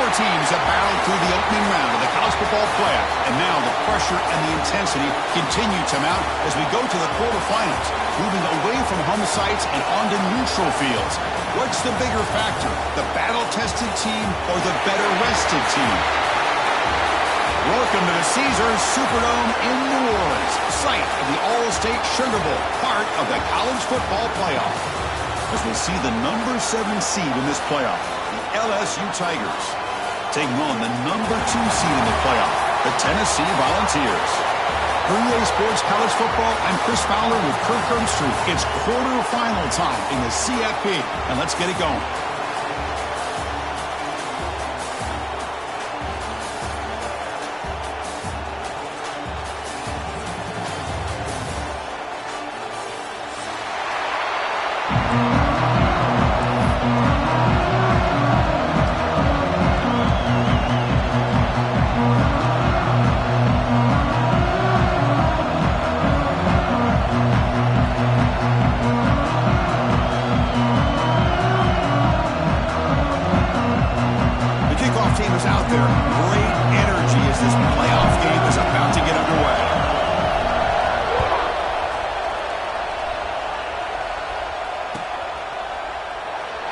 Four teams have battled through the opening round of the college football playoff, and now the pressure and the intensity continue to mount as we go to the quarterfinals, moving away from home sites and onto neutral fields. What's the bigger factor, the battle-tested team or the better-rested team? Welcome to the Caesars Superdome in New Orleans, site of the All-State Sugar Bowl, part of the college football playoff. As we see the number 7 seed in this playoff, the LSU Tigers, taking on the number 2 seed in the playoff, the Tennessee Volunteers. For EA Sports College Football, I'm Chris Fowler with Kirk Herbstreit. It's quarterfinal time in the CFP, and let's get it going.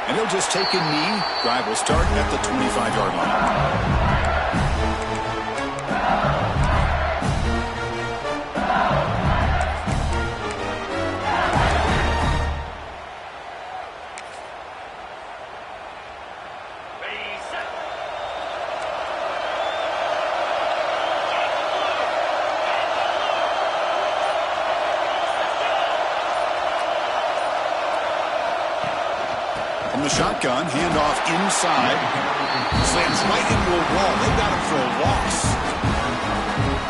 And he'll just take a knee. Drive will start at the 25-yard line. The shotgun, handoff inside. Slams right into a wall. They got him for a loss.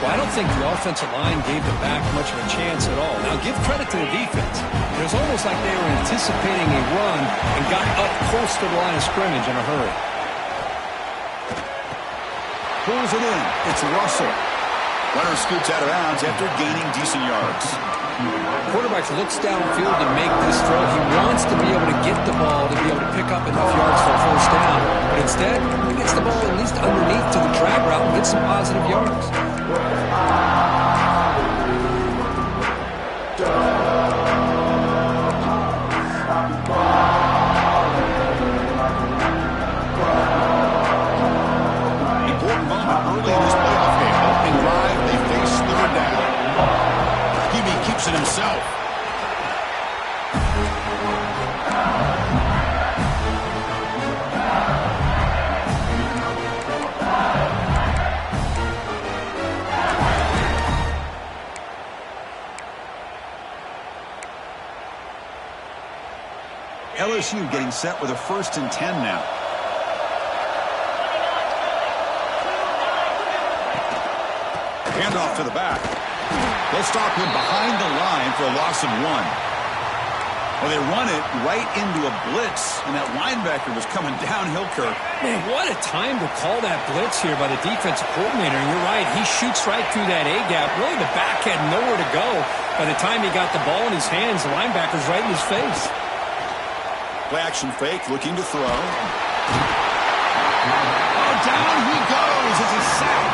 Well, I don't think the offensive line gave the back much of a chance at all. Now, give credit to the defense. It was almost like they were anticipating a run and got up close to the line of scrimmage in a hurry. Pulls it in. It's Russell. Runner scoots out of bounds after gaining decent yards. Quarterback looks downfield to make this throw. He wants to be able to get the ball to be able to pick up enough yards for a first down. But instead, he gets the ball at least underneath to the drag route and gets some positive yards. Important moment early in this playoff game. Opening drive, they face third down. Keeps it himself. LSU getting set with a 1st and 10 now. Handoff to the back. They'll stop him behind the line for a loss of 1. Well, they run it right into a blitz, and that linebacker was coming downhill, Kirk. Man, what a time to call that blitz here by the defensive coordinator. You're right. He shoots right through that A-gap. Really, the back had nowhere to go. By the time he got the ball in his hands, the linebacker's right in his face. Play action fake, looking to throw. Oh, down he goes. It's a sack.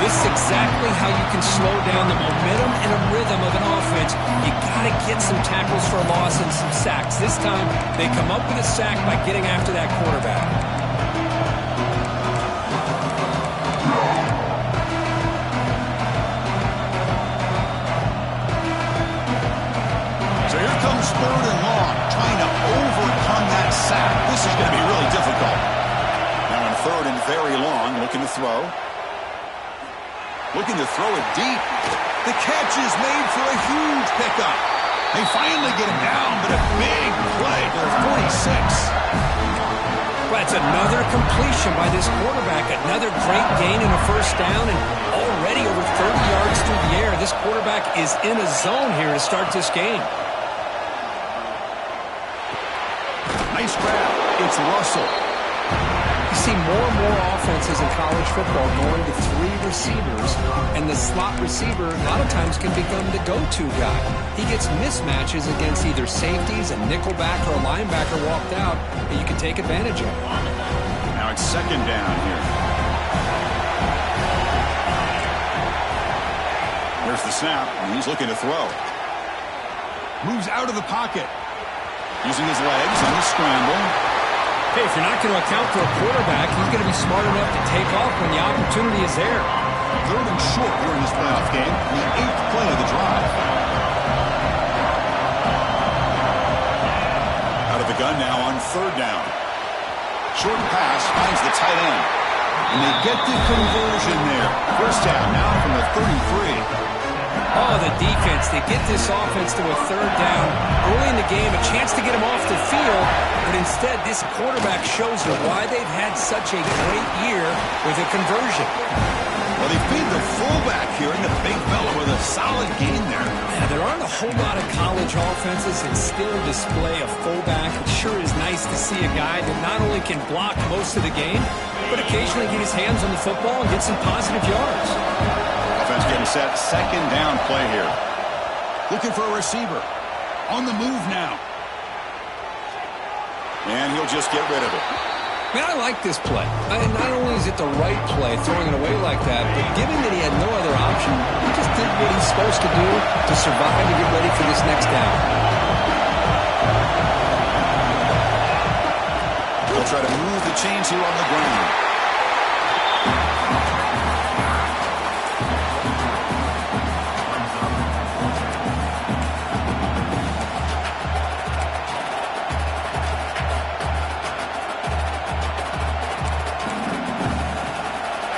This is exactly how you can slow down the momentum and a rhythm of an offense. You got to get some tackles for a loss and some sacks. This time, they come up with a sack by getting after that quarterback. So here comes 3rd and long, trying to overcome that sack. This is going to be really difficult. Now on 3rd and very long, looking to throw. Looking to throw it deep. The catch is made for a huge pickup. They finally get him down, but a big play to the 46. Well, that's another completion by this quarterback. Another great gain in a first down, and already over 30 yards through the air. This quarterback is in a zone here to start this game. Nice grab. It's Russell. You see more and more offenses in college football going to 3 receivers, and the slot receiver a lot of times can become the go-to guy. He gets mismatches against either safeties, a nickelback, or a linebacker walked out that you can take advantage of. Now second down here. There's the snap, and he's looking to throw. Moves out of the pocket. Using his legs on the scramble. Hey, if you're not going to account for a quarterback, he's going to be smart enough to take off when the opportunity is there. Third and short here in this playoff game, the 8th play of the drive. Out of the gun now on third down. Short pass finds the tight end. And they get the conversion there. First down now from the 33. Oh, the defense. They get this offense to a third down early in the game, a chance to get him off the field, but instead this quarterback shows them why they've had such a great year with a conversion. Well, they feed the fullback here in the big fella with a solid gain there. Yeah, there aren't a whole lot of college offenses that still display a fullback. It sure is nice to see a guy that not only can block most of the game, but occasionally get his hands on the football and get some positive yards. Offense getting set, second down play here. Looking for a receiver. On the move now. And he'll just get rid of it. Man, I like this play. Not only is it the right play, throwing it away like that, but given that he had no other option, he just did what he's supposed to do to survive and get ready for this next down. He'll try to move the chains here on the ground.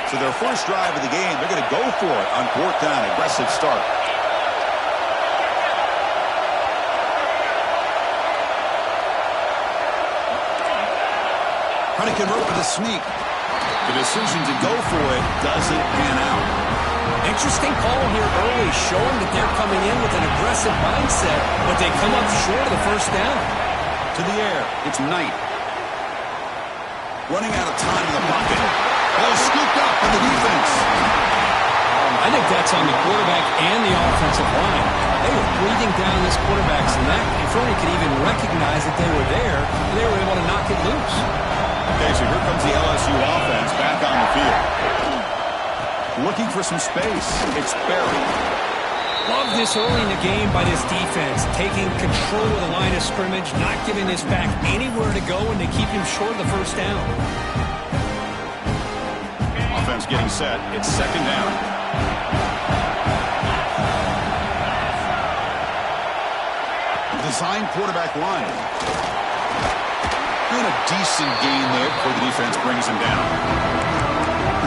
So their first drive of the game, they're going to go for it on fourth down. Aggressive start. Trying to convert with a sneak. The decision to go for it doesn't pan out. Interesting call here early, showing that they're coming in with an aggressive mindset, but they come up short of the first down. To the air, it's Knight. Running out of time in the pocket. Ball scooped up in the defense. I think that's on the quarterback and the offensive line. They were breathing down this quarterback's neck before he could even recognize that they were there. They were able to knock it loose. Okay, so here comes the LSU offense back on the field. Looking for some space. It's Berry. Love this early in the game by this defense, taking control of the line of scrimmage, not giving this back anywhere to go, and they keep him short of the first down. Offense getting set. It's second down. Design quarterback line. And a decent gain there before the defense brings him down.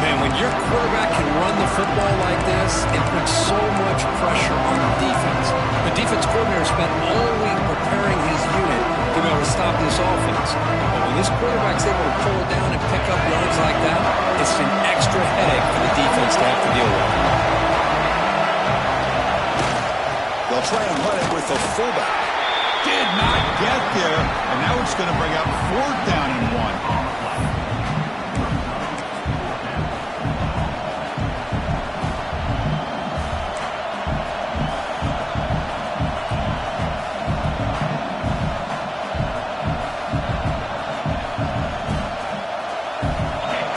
Man, when your quarterback can run the football like this, it puts so much pressure on the defense. The defense coordinator spent all week preparing his unit to be able to stop this offense. But when this quarterback's able to pull it down and pick up yards like that, it's an extra headache for the defense to have to deal with. They'll try and run it with the fullback. Did not get there, and now it's going to bring up fourth down and 1.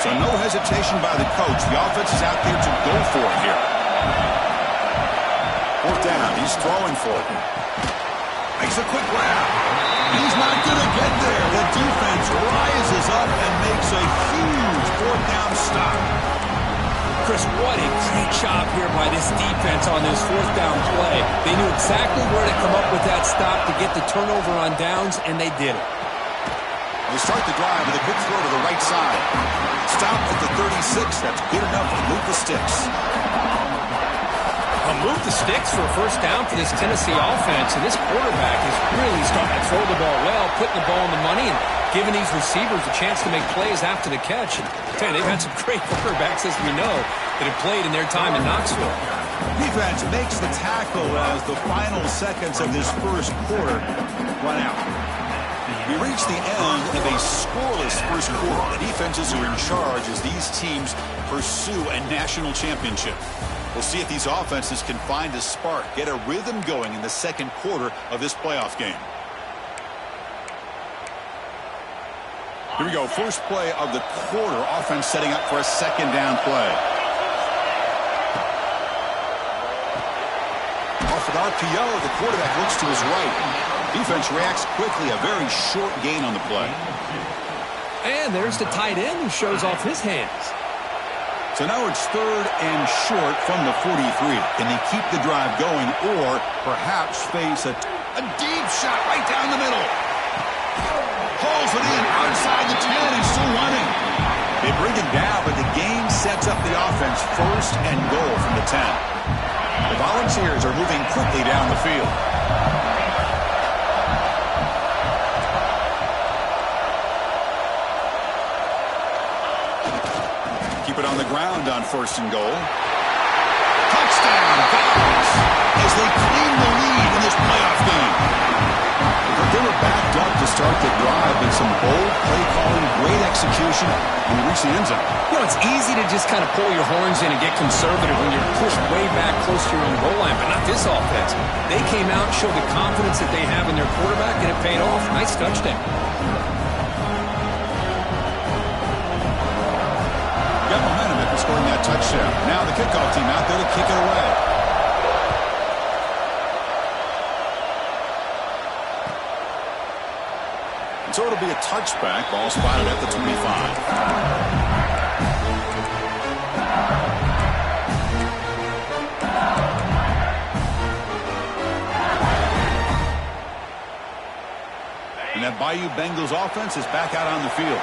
So no hesitation by the coach. The offense is out there to go for it here. Fourth down. He's throwing for it. Makes a quick grab. He's not going to get there. The defense rises up and makes a huge fourth down stop. Chris, what a great job here by this defense on this fourth down play. They knew exactly where to come up with that stop to get the turnover on downs, and they did it. They start the drive with a quick throw to the right side. Stopped at the 36. That's good enough to move the sticks. Move the sticks for a first down for this Tennessee offense, and this quarterback is really starting to throw the ball well, putting the ball in the money, and giving these receivers a chance to make plays after the catch. And I tell you, they've had some great quarterbacks, as we know, that have played in their time in Knoxville. Defense makes the tackle as the final seconds of this first quarter run out. We reach the end of a scoreless first quarter. The defenses are in charge as these teams pursue a national championship. We'll see if these offenses can find a spark, get a rhythm going in the second quarter of this playoff game. Here we go. First play of the quarter. Offense setting up for a second down play. Off an RPO, the quarterback looks to his right. Defense reacts quickly. A very short gain on the play. And there's the tight end who shows off his hands. So now it's third and short from the 43. Can they keep the drive going or perhaps face a deep shot right down the middle? Pulls it in outside the 10 and still running. They bring it down, but the game sets up the offense first and goal from the 10. The Volunteers are moving quickly down the field. Keep it on the ground on first and goal. Touchdown, Dogs, as they claim the lead in this playoff game. But they were backed up to start the drive with some bold play calling, great execution, and they reached the end zone. You know, it's easy to just kind of pull your horns in and get conservative when you're pushed way back close to your own goal line, but not this offense. They came out and showed the confidence that they have in their quarterback, and it paid off. Nice touchdown. Got momentum after scoring that touchdown. Now the kickoff team out there to kick it away. And so it'll be a touchback. Ball spotted at the 25. And that Bayou Bengals offense is back out on the field.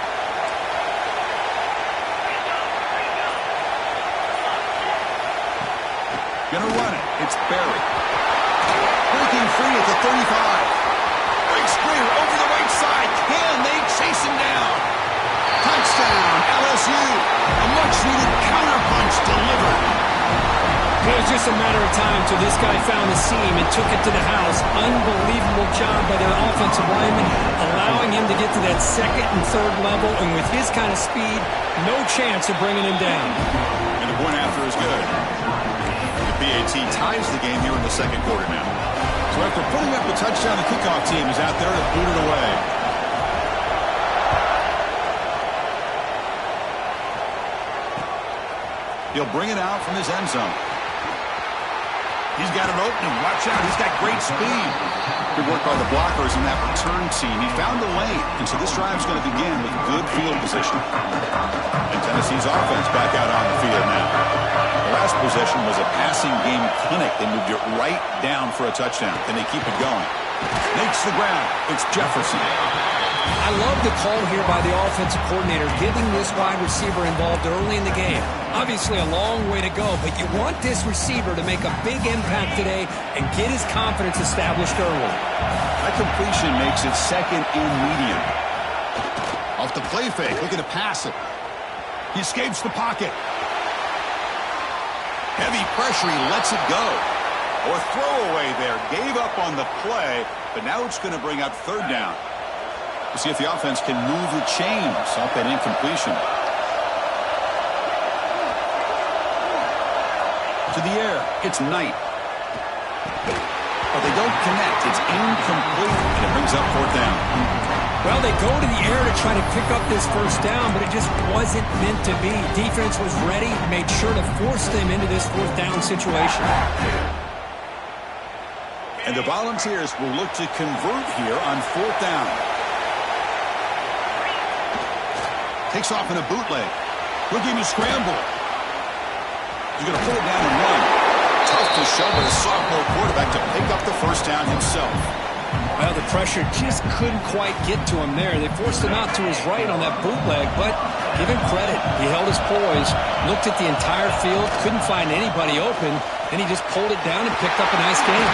Gonna run it. It's Barry. Breaking free at the 35. Breaks free over the right side. Can they chase him down? Touchdown, LSU. A much-needed counterpunch delivered. It was just a matter of time till this guy found the seam and took it to the house. Unbelievable job by their offensive lineman, allowing him to get to that second and third level, and with his kind of speed, no chance of bringing him down. And the point after is good. BAT ties the game here in the second quarter now. So after putting up the touchdown, the kickoff team is out there to boot it away. He'll bring it out from his end zone. He's got an opening. Watch out. He's got great speed. Good work by the blockers in that return team. He found the lane, and so this drive is going to begin with good field position. And Tennessee's offense back out on the field now. The last possession was a passing game clinic. They moved it right down for a touchdown, and they keep it going. Makes the ground. It's Jefferson. I love the call here by the offensive coordinator, getting this wide receiver involved early in the game. Obviously a long way to go, but you want this receiver to make a big impact today and get his confidence established early. That completion makes it second and medium. Off the play fake, looking to pass it. He escapes the pocket. Heavy pressure, he lets it go. Or throwaway there, gave up on the play, but now it's going to bring up third down. To see if the offense can move the chains off that incompletion. To the air, it's Knight. But they don't connect. It's incomplete, and it brings up fourth down. Well, they go to the air to try to pick up this first down, but it just wasn't meant to be. Defense was ready, made sure to force them into this fourth down situation. And the Volunteers will look to convert here on fourth down. Takes off in a bootleg. Looking to scramble. He's going to pull it down and run. Tough to show by the sophomore quarterback to pick up the first down himself. Well, the pressure just couldn't quite get to him there. They forced him out to his right on that bootleg, but give him credit. He held his poise, looked at the entire field, couldn't find anybody open, and he just pulled it down and picked up a nice gain.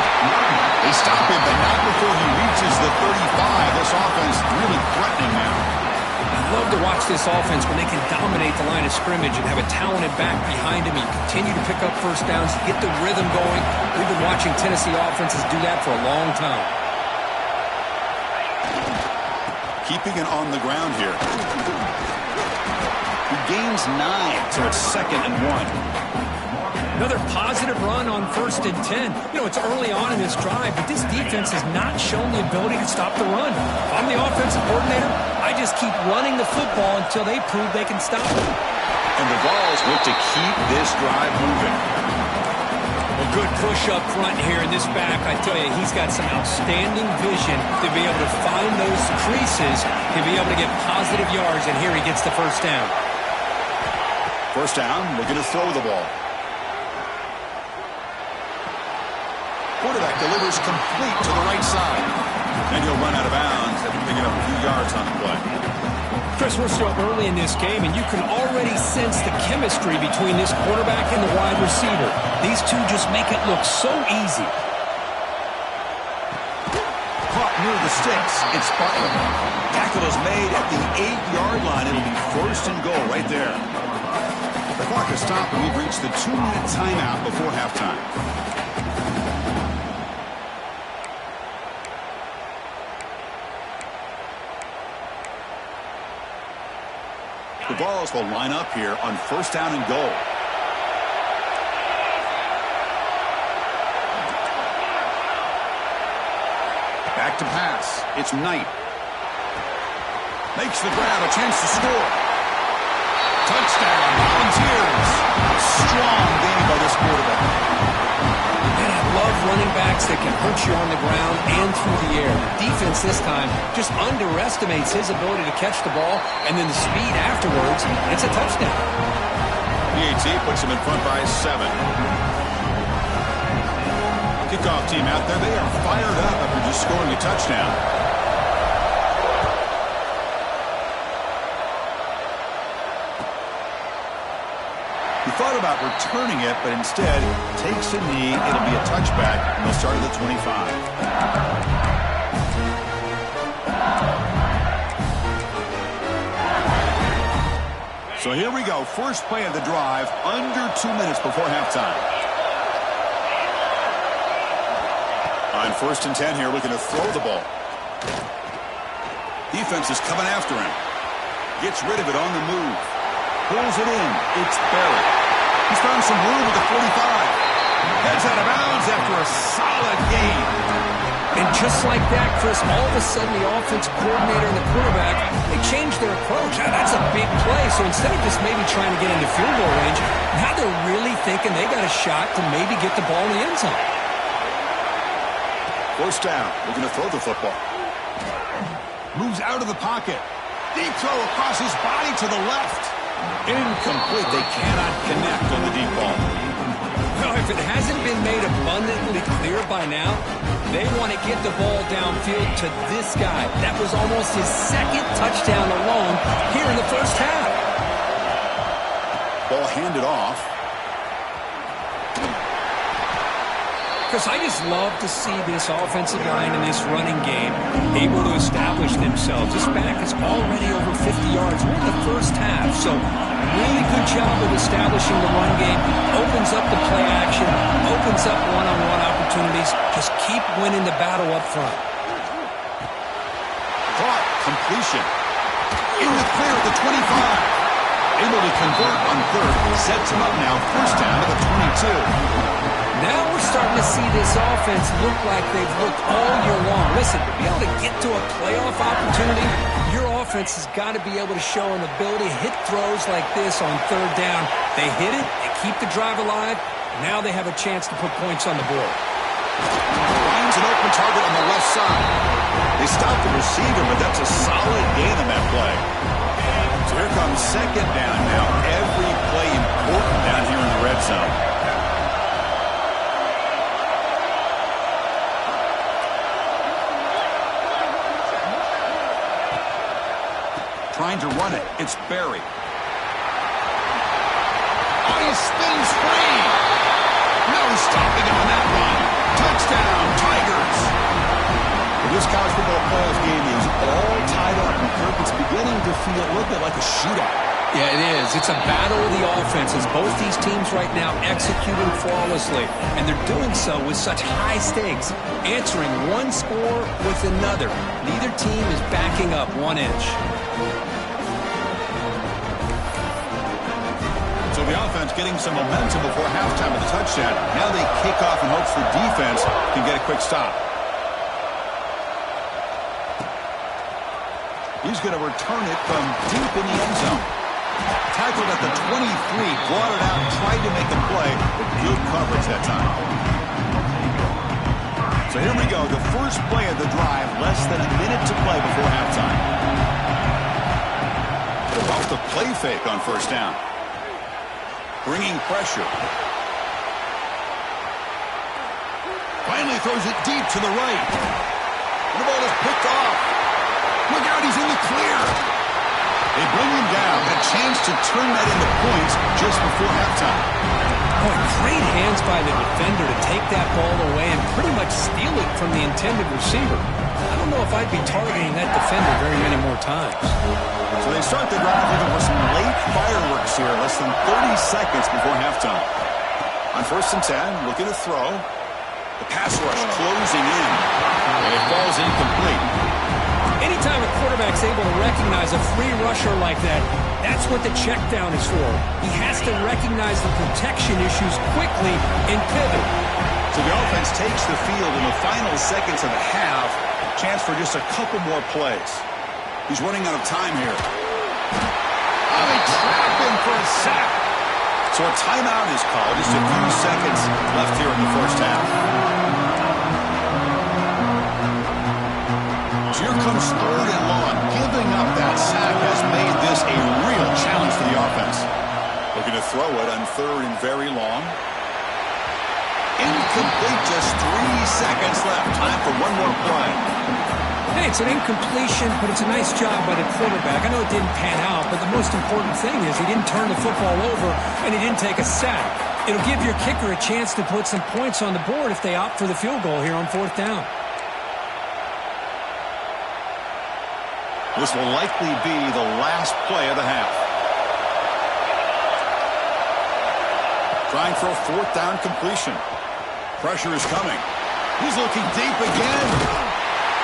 They stop him, but not before he reaches the 35. This offense really threatening now. I love to watch this offense when they can dominate the line of scrimmage and have a talented back behind him. You continue to pick up first downs, get the rhythm going. We've been watching Tennessee offenses do that for a long time. Keeping it on the ground here. He gains 9, so it's 2nd and 1. Another positive run on 1st and 10. You know, it's early on in this drive, but this defense has not shown the ability to stop the run. If I'm the offensive coordinator, I just keep running the football until they prove they can stop it. And the Vols look to keep this drive moving. A good push up front here in this back. I tell you, he's got some outstanding vision to be able to find those creases, to be able to get positive yards, and here he gets the first down. First down, looking to throw the ball. Quarterback delivers complete to the right side. And he'll run out of bounds after picking up a few yards on the play. Chris, we're still early in this game, and you can already sense the chemistry between this quarterback and the wide receiver. These two just make it look so easy. Caught near the sticks. It's Butler. Tackle is made at the 8-yard line. It'll be 1st and goal right there. The clock has stopped, and we've reached the 2-minute timeout before halftime. The Vols will line up here on 1st down and goal. Back to pass. It's Knight. Makes the grab, a chance to score. Touchdown, Volunteers. Strong game by this quarterback. And I love running backs that can hurt you on the ground and through the air. The defense this time just underestimates his ability to catch the ball, and then the speed afterwards, it's a touchdown. PAT puts him in front by 7. Kickoff team out there, they are fired up after just scoring a touchdown. He thought about returning it, but instead takes a knee. It'll be a touchback, and they'll start at the 25. So here we go. First play of the drive, under 2 minutes before halftime. On 1st and 10 here, looking to throw the ball. Defense is coming after him. Gets rid of it on the move. Pulls it in. It's Barrett. He's found some room at the 45. Heads out of bounds after a solid game. And just like that, Chris, all of a sudden the offensive coordinator and the quarterback, they changed their approach. Now, that's a big play. So instead of just maybe trying to get into field goal range, now they're really thinking they got a shot to maybe get the ball in the end zone. 1st down. Looking to throw the football. Moves out of the pocket. Deep throw across his body to the left. Incomplete. They cannot connect on the deep ball. Well, if it hasn't been made abundantly clear by now, they want to get the ball downfield to this guy. That was almost his 2nd touchdown alone here in the first half. Ball handed off. Chris, I just love to see this offensive line and this running game able to establish themselves. This back is already over 50 yards. We're in the first half, so really good job of establishing the run game. Opens up the play action, opens up one-on-one opportunities. Just keep winning the battle up front. Caught. Completion. In the clear at the 25. Able to convert on 3rd. Sets him up now. 1st down at the 22. Now we're starting to see this offense look like they've looked all year long. Listen, to be able to get to a playoff opportunity, your offense has got to be able to show an ability to hit throws like this on 3rd down. They hit it, they keep the drive alive. Now they have a chance to put points on the board. Finds an open target on the left side. They stop the receiver, but that's a solid gain on that play. So here comes 2nd down now. Every play important down here in the red zone. Trying to run it. It's Barry. Oh, he spins free. No stopping him on that one. Touchdown, Tigers. This college football playoff game is all tied up. And Kirk, it's beginning to feel a little bit like a shootout. Yeah, it is. It's a battle of the offenses. Both these teams right now executing flawlessly, and they're doing so with such high stakes, answering one score with another. Neither team is backing up 1 inch. So the offense getting some momentum before halftime with a touchdown. Now they kick off in hopes the defense can get a quick stop. He's going to return it from deep in the end zone. Tackled at the 23, brought it out, tried to make a play, but good coverage that time. So here we go, the first play of the drive, less than a minute to play before halftime. About the play fake on first down. Bringing pressure. Finally throws it deep to the right. And the ball is picked off. Look out, he's in the clear. They bring him down. A chance to turn that into points just before halftime. Boy, great hands by the defender to take that ball away and pretty much steal it from the intended receiver. I don't know if I'd be targeting that defender very many more times. So they start the drive looking for some late fireworks here, less than 30 seconds before halftime. On 1st and 10, looking to throw. The pass rush closing in, and it falls incomplete. Anytime a quarterback's able to recognize a free rusher like that, that's what the check down is for. He has to recognize the protection issues quickly and pivot. So the offense takes the field in the final seconds of the half. Chance for just a couple more plays. He's running out of time here. Oh, they trap him for a sack. So a timeout is called. Just a few seconds left here in the first half. So here comes 3rd and long. Giving up that sack has made this a real challenge for the offense. Looking to throw it on 3rd and very long. Incomplete, just 3 seconds left. Time for one more play. Hey, it's an incompletion, but it's a nice job by the quarterback. I know it didn't pan out, but the most important thing is he didn't turn the football over and he didn't take a sack. It'll give your kicker a chance to put some points on the board if they opt for the field goal here on 4th down. This will likely be the last play of the half. Trying for a 4th down completion. Pressure is coming. He's looking deep again.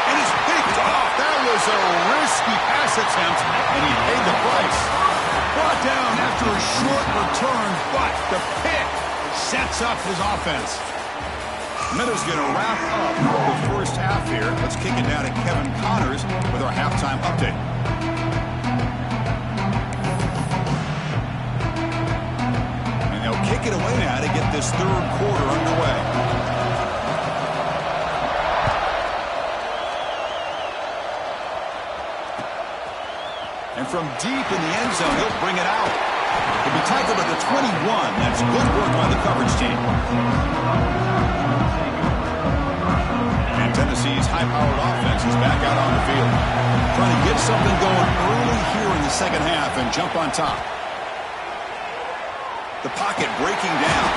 And it's picked off. That was a risky pass attempt, and he paid the price. Brought down after a short return, but the pick sets up his offense. Minutes going to wrap up the first half here. Let's kick it down to Kevin Connors with our halftime update. And they'll kick it away now to get this 3rd quarter underway. And from deep in the end zone, he'll bring it out. He'll be tackled at the 21. That's good work by the coverage team. And Tennessee's high-powered offense is back out on the field. Trying to get something going early here in the second half and jump on top. The pocket breaking down.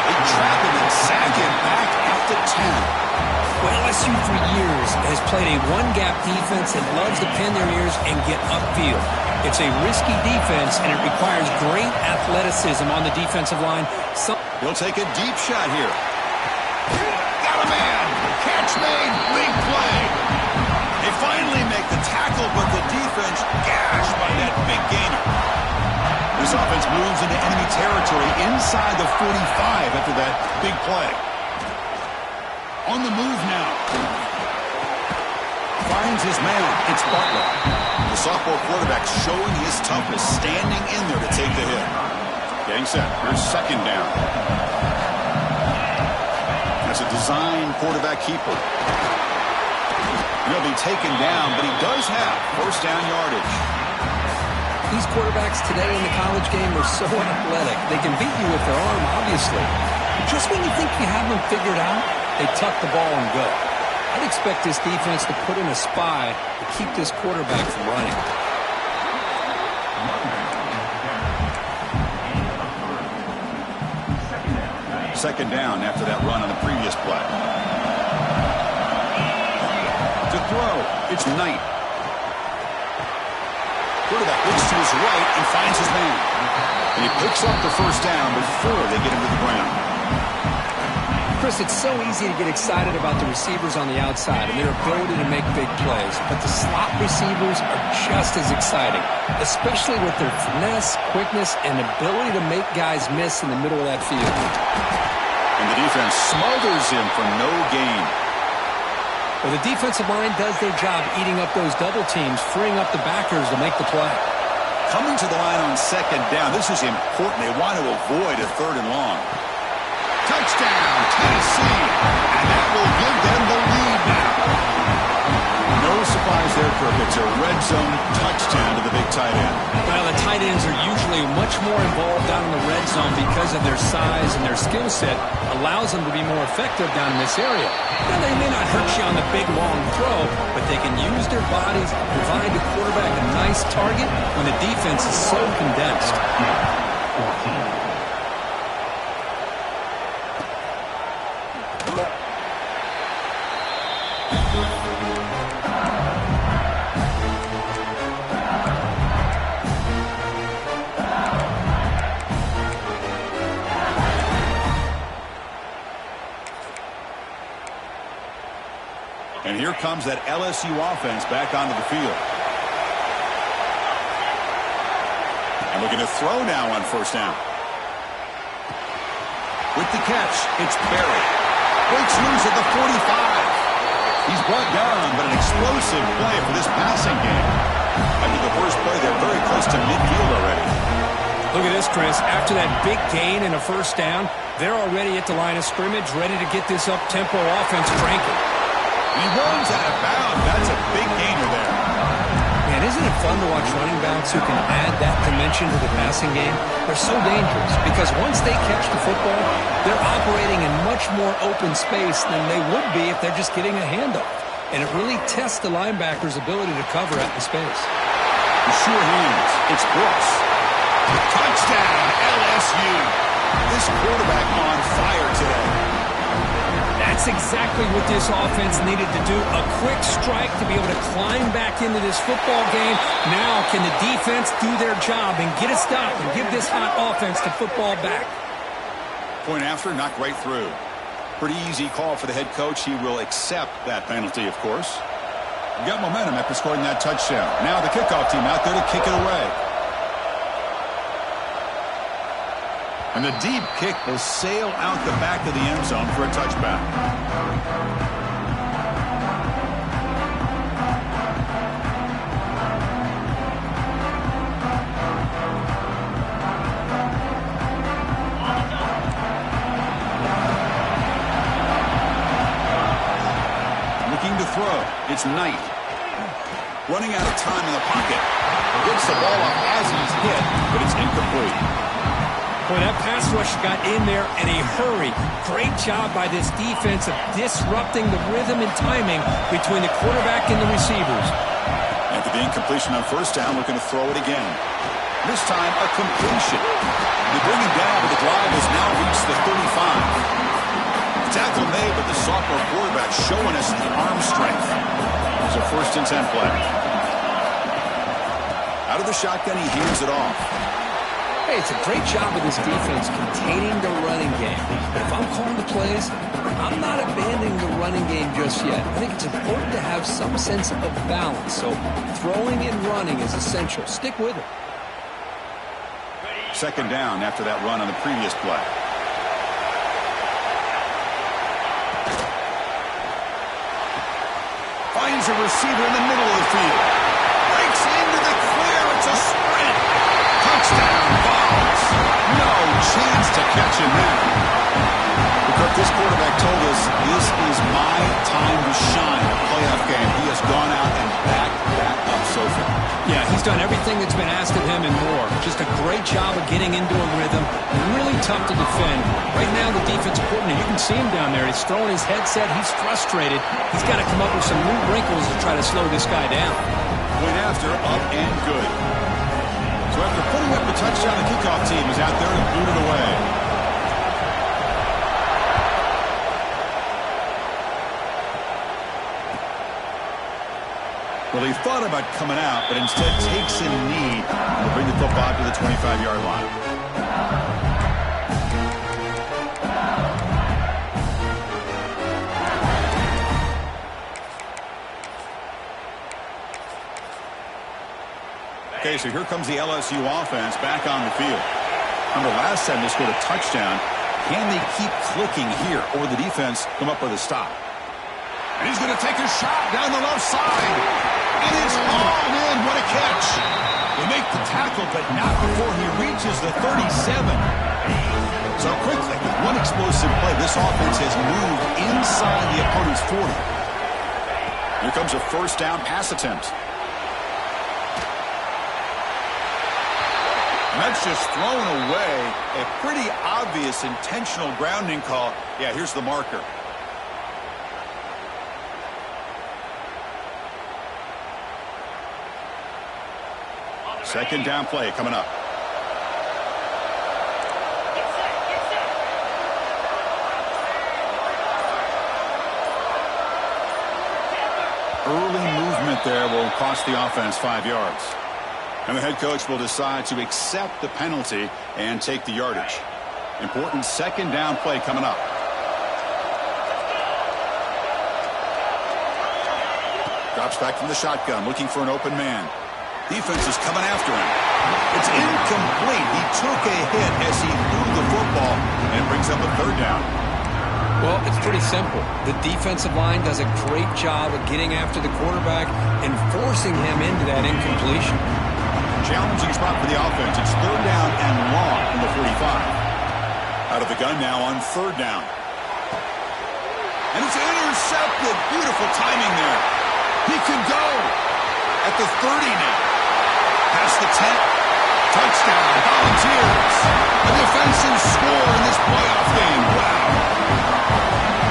They trap him and sack him back at the 10. Well, LSU for years has played a one-gap defense that loves to pin their ears and get upfield. It's a risky defense, and it requires great athleticism on the defensive line. He'll take a deep shot here. Got a man. Catch made. Big play. They finally make the tackle, but the defense gashed by that big gainer. This offense moves into enemy territory inside the 45 after that big play. On the move now. Finds his man. It's Butler. The sophomore quarterback showing his toughness, standing in there to take the hit. Getting set. Here's 2nd down. That's a design quarterback keeper. He'll be taken down, but he does have 1st down yardage. These quarterbacks today in the college game are so athletic. They can beat you with their arm, obviously. But just when you think you have them figured out, they tuck the ball and go. I'd expect this defense to put in a spy to keep this quarterback from running. 2nd down after that run on the previous play. To throw, it's Knight. Quarterback looks to his right and finds his man. And he picks up the 1st down before they get him to the ground. Chris, it's so easy to get excited about the receivers on the outside and their ability to make big plays, but the slot receivers are just as exciting, especially with their finesse, quickness, and ability to make guys miss in the middle of that field. And the defense smothers him for no gain. Well, the defensive line does their job eating up those double teams, freeing up the backers to make the play. Coming to the line on second down, this is important. They want to avoid a 3rd and long. Touchdown, Tennessee. And that will give them the lead now. No surprise there, Kirk. It's a red zone touchdown to the big tight end. Well, the tight ends are usually much more involved down in the red zone because of their size and their skill set allows them to be more effective down in this area. Now, they may not hurt you on the big, long throw, but they can use their bodies to provide the quarterback a nice target when the defense is so condensed. And here comes that LSU offense back onto the field. And looking to throw now on 1st down. With the catch, it's Berry. Breaks loose at the 45. He's brought down, but an explosive play for this passing game. After the first play, they're very close to midfield already. Look at this, Chris. After that big gain and a 1st down, they're already at the line of scrimmage, ready to get this up-tempo offense cranking. He runs out of bounds. That's a big gainer there. Man, isn't it fun to watch running backs who can add that dimension to the passing game? They're so dangerous because once they catch the football, they're operating in much more open space than they would be if they're just getting a handoff. And it really tests the linebacker's ability to cover out the space. Sure hands. It's Brooks. Touchdown, LSU. This quarterback on fire today. That's exactly what this offense needed to do. A quick strike to be able to climb back into this football game. Now can the defense do their job and get a stop and give this hot offense the football back? Point after, knocked right through. Pretty easy call for the head coach. He will accept that penalty, of course. You got momentum after scoring that touchdown. Now the kickoff team out there to kick it away. And the deep kick will sail out the back of the end zone for a touchback. Looking to throw. It's Knight. Running out of time in the pocket. Gets the ball off as he's hit, but it's incomplete. Boy, that pass rush got in there in a hurry. Great job by this defense of disrupting the rhythm and timing between the quarterback and the receivers. After the incompletion on 1st down, looking to throw it again. This time, a completion. They bring him down, but the drive has now reached the 35. Tackle made, but the sophomore quarterback showing us the arm strength. It's a 1st and 10 play. Out of the shotgun, he hands it off. Hey, it's a great job of this defense containing the running game. But if I'm calling the plays, I'm not abandoning the running game just yet. I think it's important to have some sense of balance. So throwing and running is essential. Stick with it. 2nd down after that run on the previous play. Finds a receiver in the middle of the field. Breaks into the clear. It's a sprint. Touchdown, Vols. No chance to catch him there. Because this quarterback told us this is my time to shine. A playoff game. He has gone out and backed that up so far. Yeah, he's done everything that's been asked of him and more. Just a great job of getting into a rhythm. Really tough to defend. Right now, the defensive coordinator, you can see him down there. He's throwing his headset. He's frustrated. He's got to come up with some new wrinkles to try to slow this guy down. Point after, up and good. So after putting up the touchdown, the kickoff team is out there to boot it away. Well, he thought about coming out, but instead takes a knee to bring the football to the 25-yard line. Okay, so here comes the LSU offense back on the field. Remember, last time they scored a touchdown. Can they keep clicking here, or the defense come up with a stop? And he's going to take a shot down the left side. It is all in. What a catch. They make the tackle, but not before he reaches the 37. So quickly, with one explosive play, this offense has moved inside the opponent's 40. Here comes a first down pass attempt. And that's just thrown away. A pretty obvious intentional grounding call. Yeah, here's the marker. Second down play coming up. Early movement there will cost the offense 5 yards. And the head coach will decide to accept the penalty and take the yardage. Important second down play coming up. Drops back from the shotgun, looking for an open man. Defense is coming after him. It's incomplete. He took a hit as he threw the football and brings up a third down. Well, it's pretty simple. The defensive line does a great job of getting after the quarterback and forcing him into that incompletion. Challenging spot for the offense. It's third down and long from the 45. Out of the gun now on third down. And it's intercepted. Beautiful timing there. He could go at the 30 now. Past the 10. Touchdown. Volunteers. A defensive score in this playoff game. Wow.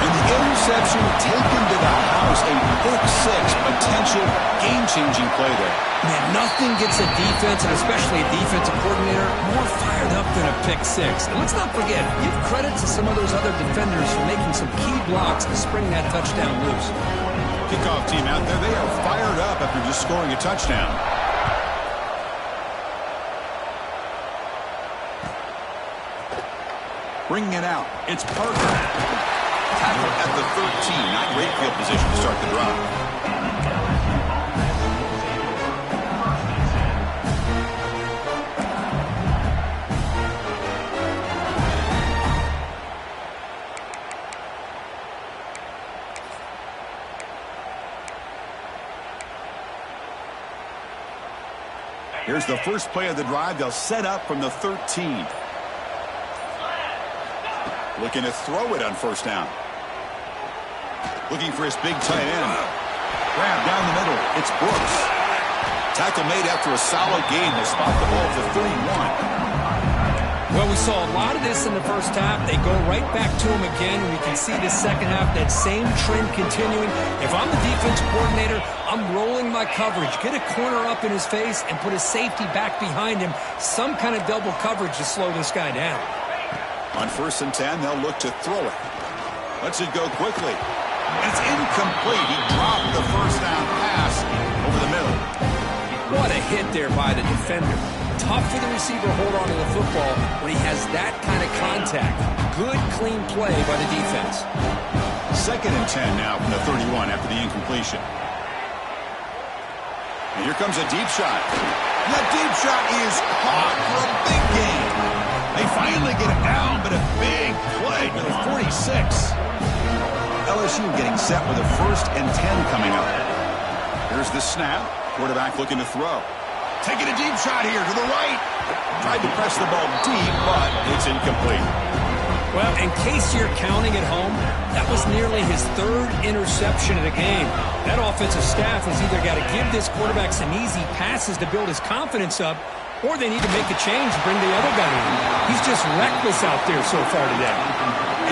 And the interception taken to the house. A pick six. Potential game-changing play there. Man, nothing gets a defense, and especially a defensive coordinator, more fired up than a pick six. And let's not forget, give credit to some of those other defenders for making some key blocks to spring that touchdown loose. Kickoff team out there, they are fired up after just scoring a touchdown. Bringing it out, it's Parker. Tackle at the 13, not great field position to start the drive. Here's the first play of the drive. They'll set up from the 13. Looking to throw it on first down. Looking for his big tight end. Grab down the middle. It's Brooks. Tackle made after a solid gain. They spot the ball at the 31. Well, we saw a lot of this in the first half. They go right back to him again, and we can see the second half, that same trend continuing. If I'm the defensive coordinator, I'm rolling my coverage. Get a corner up in his face and put a safety back behind him. Some kind of double coverage to slow this guy down. On 1st and 10, they'll look to throw it. Lets it go quickly. It's incomplete. He dropped the first down pass over the middle. What a hit there by the defender. Tough for the receiver to hold on to the football when he has that kind of contact. Good, clean play by the defense. 2nd and 10 now from the 31 after the incompletion. And here comes a deep shot. And that deep shot is caught for a big gain. They finally get it down, but a big play to the 46. LSU getting set with a 1st and 10 coming up. Here's the snap. Quarterback looking to throw. Taking a deep shot here to the right. Tried to press the ball deep, but it's incomplete. Well, in case you're counting at home, that was nearly his 3rd interception of the game. That offensive staff has either got to give this quarterback some easy passes to build his confidence up, or they need to make a change and bring the other guy in. He's just reckless out there so far today.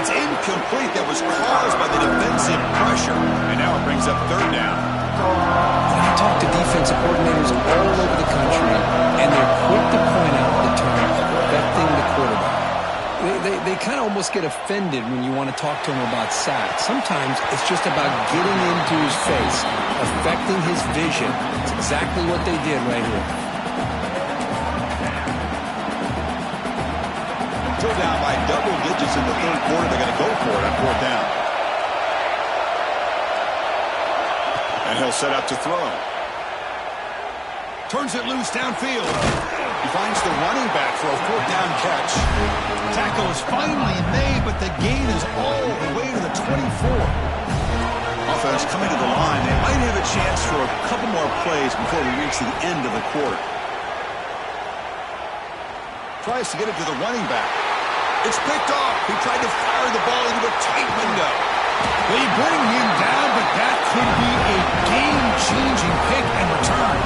It's incomplete. That was caused by the defensive pressure. And now it brings up 3rd down. I talk to defensive coordinators all over the country, and they're quick to point out the term affecting the quarterback. They kind of almost get offended when you want to talk to them about sacks. Sometimes it's just about getting into his face, affecting his vision. It's exactly what they did right here. Still down by double digits in the 3rd quarter. They're going to go for it on 4th down. And he'll set up to throw. Turns it loose downfield. He finds the running back for a fourth down catch. Tackle is finally made, but the gain is all the way to the 24. Offense coming to the line. They might have a chance for a couple more plays before we reach the end of the quarter. Tries to get it to the running back. It's picked off. He tried to fire the ball into a tight window. They bring him down, but that could be a game-changing pick and return.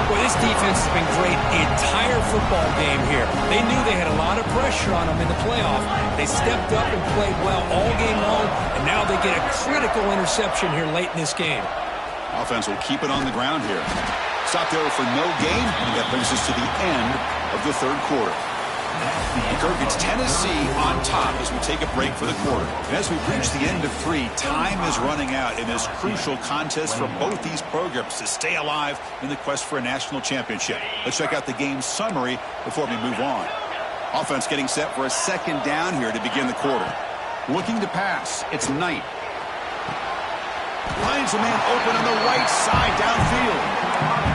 Well, this defense has been great the entire football game here. They knew they had a lot of pressure on them in the playoff. They stepped up and played well all game long, and now they get a critical interception here late in this game. Offense will keep it on the ground here. Stop there for no gain, and that brings us to the end of the third quarter. Kirk, it's Tennessee on top as we take a break for the quarter. And as we reach the end of 3, time is running out in this crucial contest for both these programs to stay alive in the quest for a national championship. Let's check out the game summary before we move on. Offense getting set for a second down here to begin the quarter. Looking to pass. It's Knight. Finds a man open on the right side downfield.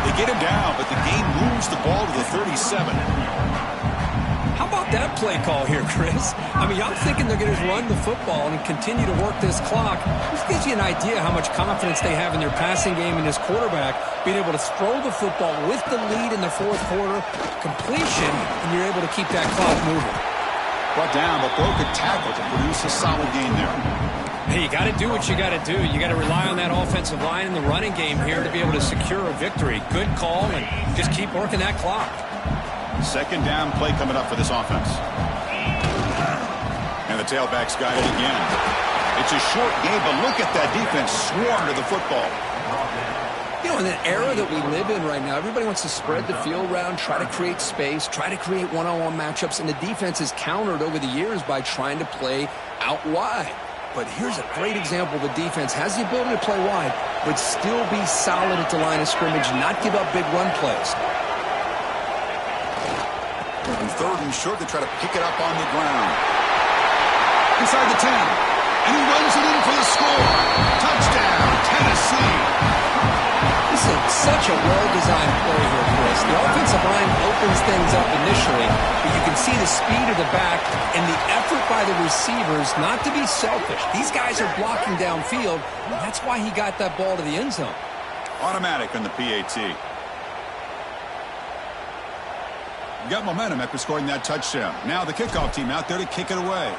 They get him down, but the gain moves the ball to the 37. How about that play call here, Chris? I mean, I'm thinking they're going to run the football and continue to work this clock. This gives you an idea how much confidence they have in their passing game and this quarterback, being able to throw the football with the lead in the fourth quarter, completion, and you're able to keep that clock moving. Brought down, but broke a tackle to produce a solid gain there. Hey, you got to do what you got to do. You got to rely on that offensive line in the running game here to be able to secure a victory. Good call, and just keep working that clock. Second down play coming up for this offense. And the tailback's got it again. It's a short game, but look at that defense swarm to the football. You know, in the era that we live in right now, everybody wants to spread the field around, try to create space, try to create one-on-one matchups, and the defense is countered over the years by trying to play out wide. But here's a great example. The defense has the ability to play wide, but still be solid at the line of scrimmage, not give up big run plays. On third and short, they try to pick it up on the ground. Inside the 10. And he runs it in for the score. Touchdown, Tennessee. This is such a well-designed play here, Chris. The offensive line opens things up initially, but you can see the speed of the back and the effort by the receivers not to be selfish. These guys are blocking downfield, and that's why he got that ball to the end zone. Automatic on the PAT. Got momentum after scoring that touchdown. Now the kickoff team out there to kick it away.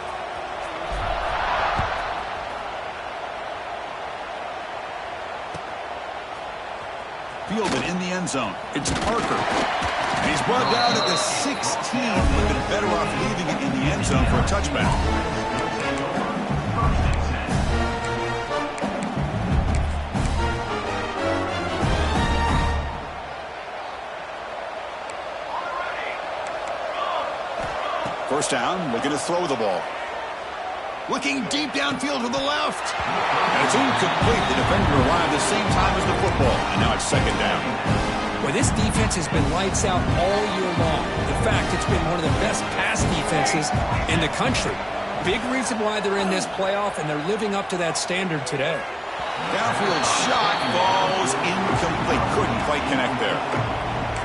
Fielded in the end zone. It's Parker. And he's brought down at the 16. Would have been better off leaving it in the end zone for a touchback. First down, looking to throw the ball. Looking deep downfield to the left. And it's incomplete. The defender arrived the same time as the football. And now it's second down. Well, this defense has been lights out all year long. In fact, it's been one of the best pass defenses in the country. Big reason why they're in this playoff, and they're living up to that standard today. Downfield shot, balls incomplete. Couldn't quite connect there.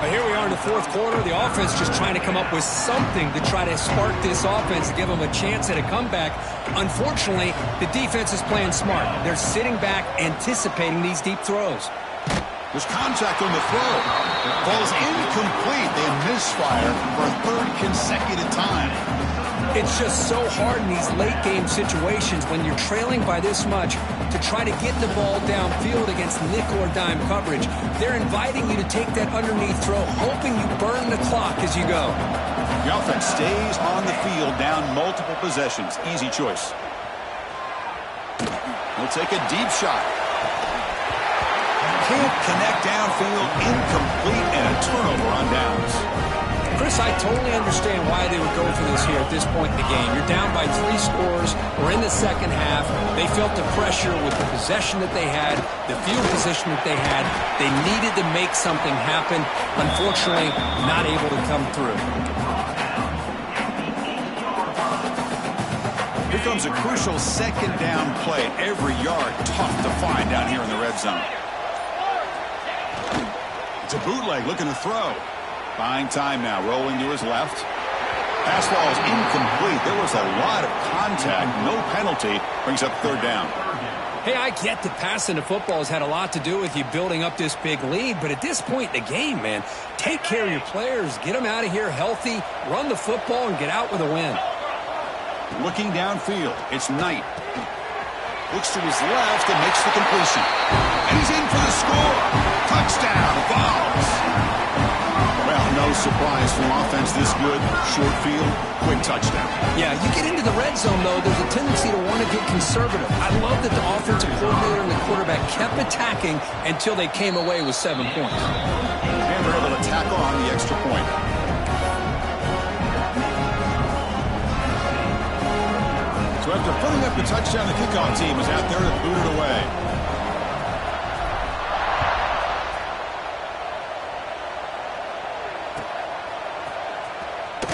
But here we are in the fourth quarter. The offense just trying to come up with something to try to spark this offense to give them a chance at a comeback. Unfortunately, the defense is playing smart. They're sitting back, anticipating these deep throws. There's contact on the throw. Ball's incomplete. They misfire for a third consecutive time. It's just so hard in these late-game situations when you're trailing by this much to try to get the ball downfield against nickel or dime coverage. They're inviting you to take that underneath throw, hoping you burn the clock as you go. The offense stays on the field down multiple possessions. Easy choice. He'll take a deep shot. Can't connect downfield, incomplete, and a turnover on downs. Chris, I totally understand why they would go for this here at this point in the game. You're down by 3 scores. We're in the second half. They felt the pressure with the possession that they had, the field position that they had. They needed to make something happen. Unfortunately, not able to come through. Here comes a crucial second down play. Every yard tough to find down here in the red zone. It's a bootleg looking to throw. Buying time now, rolling to his left. Pass ball is incomplete. There was a lot of contact. No penalty. Brings up third down. Hey, I get that passing the football has had a lot to do with you building up this big lead, but at this point in the game, man, take care of your players, get them out of here healthy, run the football, and get out with a win. Looking downfield, it's Knight. Looks to his left and makes the completion. And he's in for the score. Touchdown, Vols. Well, no surprise from offense this good. Short field, quick touchdown. Yeah, you get into the red zone, though, there's a tendency to want to get conservative. I love that the offensive coordinator and the quarterback kept attacking until they came away with 7 points. And they're able to tackle on the extra point. So after putting up the touchdown, the kickoff team is out there to boot it away.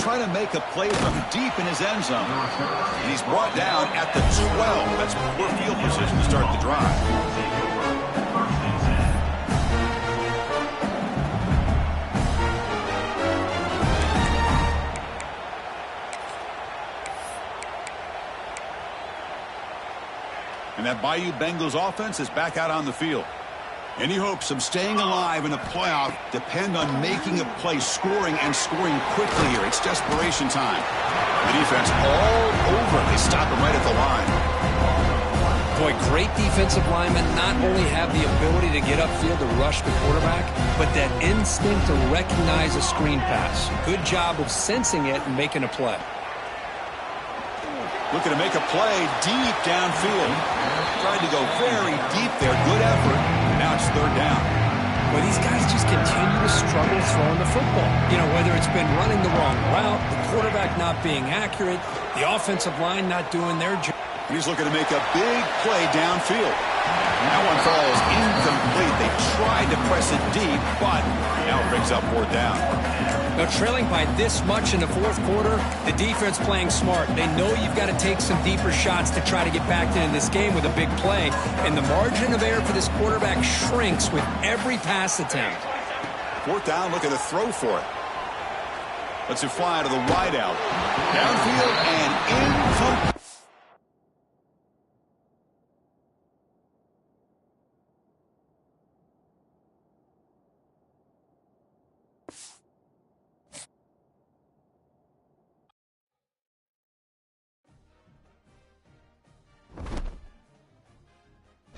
Trying to make a play from deep in his end zone. And he's brought down at the 12. That's poor field position to start the drive. And that Bayou Bengals offense is back out on the field. Any hopes of staying alive in the playoff depend on making a play, scoring, and scoring quickly here. It's desperation time. The defense all over. They stop him right at the line. Boy, great defensive linemen not only have the ability to get upfield to rush the quarterback, but that instinct to recognize a screen pass. Good job of sensing it and making a play. Looking to make a play deep downfield. Tried to go very deep there. Good effort. Now it's third down. Well, these guys just continue to struggle throwing the football. You know, whether it's been running the wrong route, the quarterback not being accurate, the offensive line not doing their job. He's looking to make a big play downfield. That one falls incomplete. They tried to press it deep, but now it brings up fourth down. Now, trailing by this much in the fourth quarter, the defense playing smart. They know you've got to take some deeper shots to try to get back into this game with a big play. And the margin of error for this quarterback shrinks with every pass attempt. Fourth down, looking to throw for it. Lets it fly to the wideout. Downfield and incomplete.